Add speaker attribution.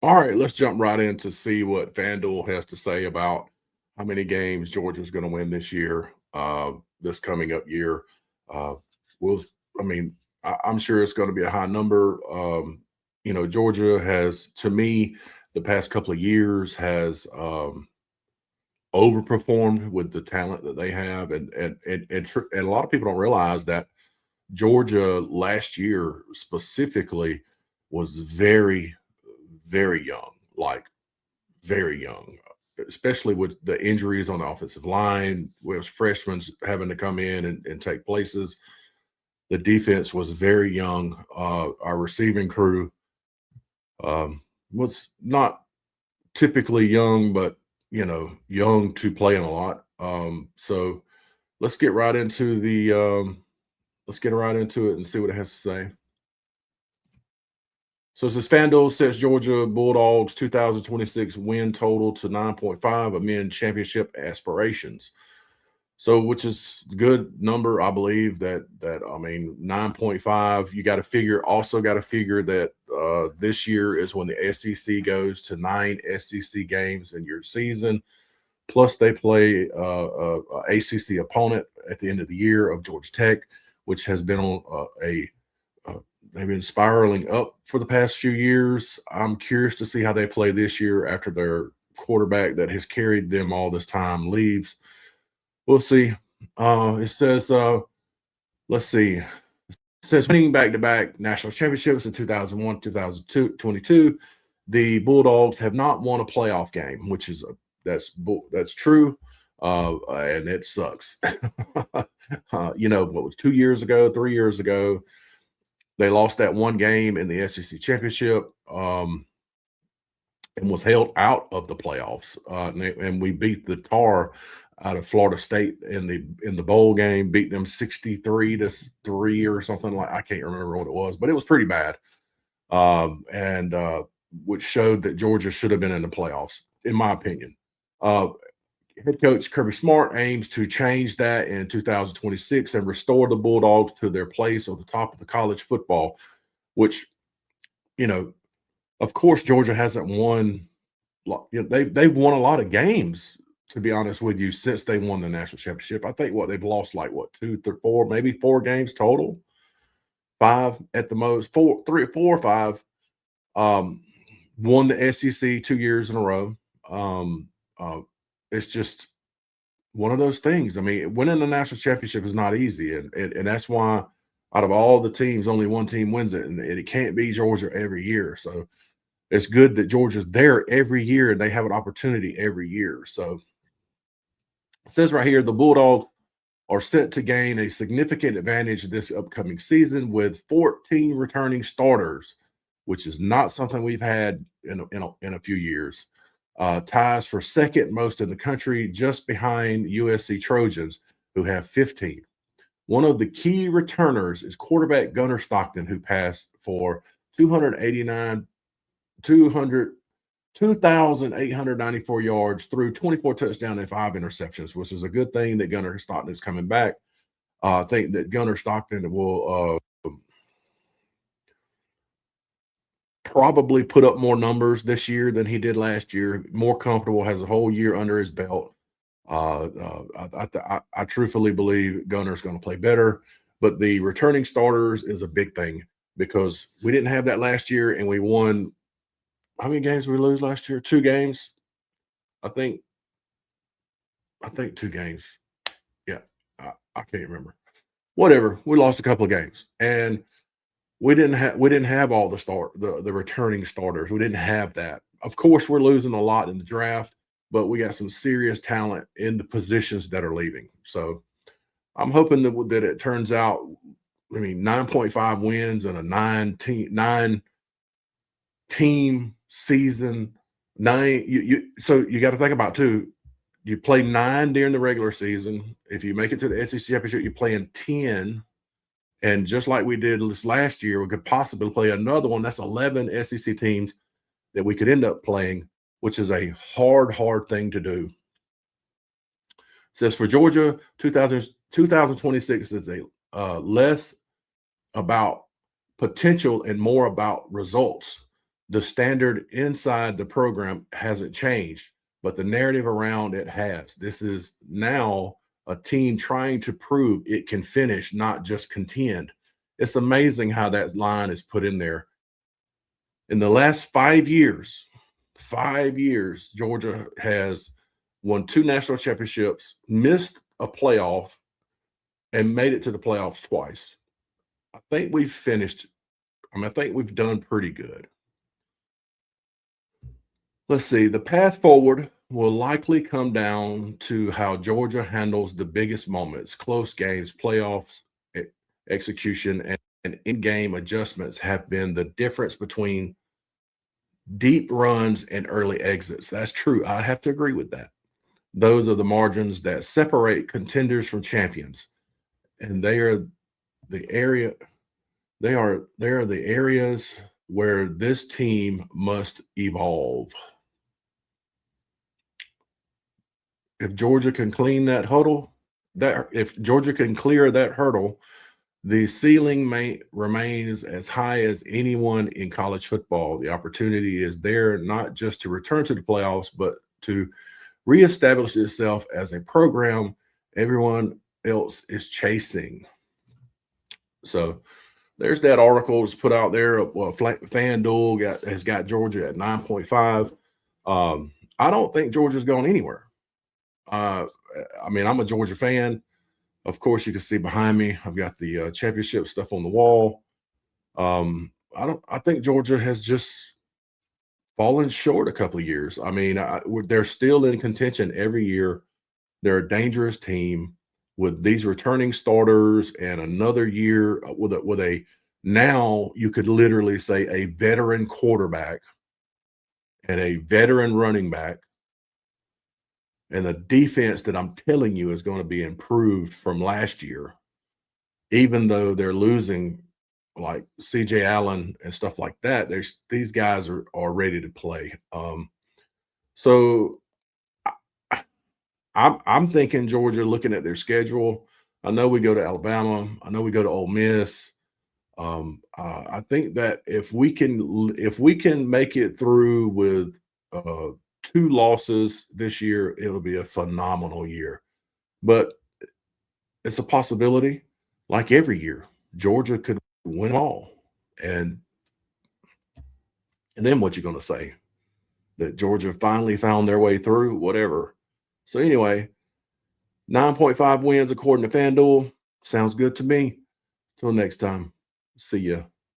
Speaker 1: All right, let's jump right in to see what FanDuel has to say about how many games Georgia's going to win this year, this coming up year. Uh, we'll, I mean, I'm sure it's going to be a high number. Georgia has, to me, the past couple of years has overperformed with the talent that they have, and a lot of people don't realize that Georgia last year specifically was very, very young, like very young, especially with the injuries on the offensive line, with freshmen having to come in and take places. The defense was very young. Our receiving crew was not typically young, but young to playing a lot. So let's get right into the let's get right into it and see what it has to say. So it says FanDuel sets Georgia Bulldogs 2026 win total to 9.5 amid championship aspirations. So, which is a good number, I believe. That I mean, 9.5. You got to figure. Also, got to figure that this year is when the SEC goes to 9 SEC games in your season. Plus, they play ACC opponent at the end of the year of Georgia Tech, which has been on they've been spiraling up for the past few years. I'm curious to see how they play this year after their quarterback that has carried them all this time leaves. We'll see. It says, let's see. It says winning back-to-back national championships in 2001, 2022. The Bulldogs have not won a playoff game, which is that's true, and it sucks. What was 2 years ago, 3 years ago? They lost that one game in the SEC championship and was held out of the playoffs. And we beat the Tar out of Florida State in the bowl game, beat them 63-3 or something like. I can't remember what it was, but it was pretty bad. And which showed that Georgia should have been in the playoffs, in my opinion. Head coach Kirby Smart aims to change that in 2026 and restore the Bulldogs to their place on the top of the college football, which, of course, Georgia hasn't won. They've won a lot of games, to be honest with you, since they won the national championship. I think they've lost like 2, 3, 4, maybe 4 games total, 5 at the most, 4 or 5. Won the SEC 2 years in a row. It's just one of those things. I mean, winning the national championship is not easy, and that's why out of all the teams, only one team wins it, and it can't be Georgia every year. So it's good that Georgia's there every year, and they have an opportunity every year. So it says right here, the Bulldogs are set to gain a significant advantage this upcoming season with 14 returning starters, which is not something we've had in a few years. Ties for second most in the country, just behind USC Trojans, who have 15. One of the key returners is quarterback Gunnar Stockton, who passed for 2,894 yards through 24 touchdowns and 5 interceptions, which is a good thing that Gunnar Stockton is coming back. I think that Gunnar Stockton will probably put up more numbers this year than he did last year. More comfortable, has a whole year under his belt. I truthfully believe Gunner's going to play better, but the returning starters is a big thing because we didn't have that last year, and we won. How many games did we lose last year? 2 games, I think 2 games. Yeah, I can't remember. Whatever, we lost a couple of games, and we didn't have all the returning starters. We didn't have that. Of course, we're losing a lot in the draft, but we got some serious talent in the positions that are leaving. So I'm hoping that it turns out. I mean, 9.5 wins and a 9 team season. 9. So you got to think about too. You play 9 during the regular season. If you make it to the SEC championship, you're playing 10. And just like we did this last year, we could possibly play another one. That's 11 SEC teams that we could end up playing, which is a hard thing to do. It says for Georgia, 2026 is a less about potential and more about results. The standard inside the program hasn't changed, but the narrative around it has. This is now a team trying to prove it can finish, not just contend. It's amazing how that line is put in there. In the last 5 years, Georgia has won 2 national championships, missed a playoff, and made it to the playoffs twice. I think we've finished. I think we've done pretty good. Let's see. The path forward will likely come down to how Georgia handles the biggest moments, close games, playoffs, execution, and in-game adjustments have been the difference between deep runs and early exits. That's true. I have to agree with that. Those are the margins that separate contenders from champions, and the area they are the areas where this team must evolve. If Georgia can clean that huddle, that if Georgia can clear that hurdle, the ceiling may remains as high as anyone in college football. The opportunity is there not just to return to the playoffs, but to reestablish itself as a program everyone else is chasing. So there's that article was put out there. Well, FanDuel has got Georgia at 9.5. I don't think Georgia's going anywhere. I'm a Georgia fan. Of course, you can see behind me, I've got the championship stuff on the wall. I think Georgia has just fallen short a couple of years. They're still in contention every year. They're a dangerous team with these returning starters and another year with a now you could literally say a veteran quarterback and a veteran running back and a defense that I'm telling you is going to be improved from last year, even though they're losing like CJ Allen and stuff like that. These guys are ready to play. So I'm thinking Georgia, looking at their schedule. I know we go to Alabama. I know we go to Ole Miss. I think that if we can make it through with 2 losses this year, it'll be a phenomenal year. But it's a possibility. Like every year, Georgia could win all, and then what you going to say? That Georgia finally found their way through, whatever. So anyway, 9.5 wins according to FanDuel. Sounds good to me. Till next time. See ya.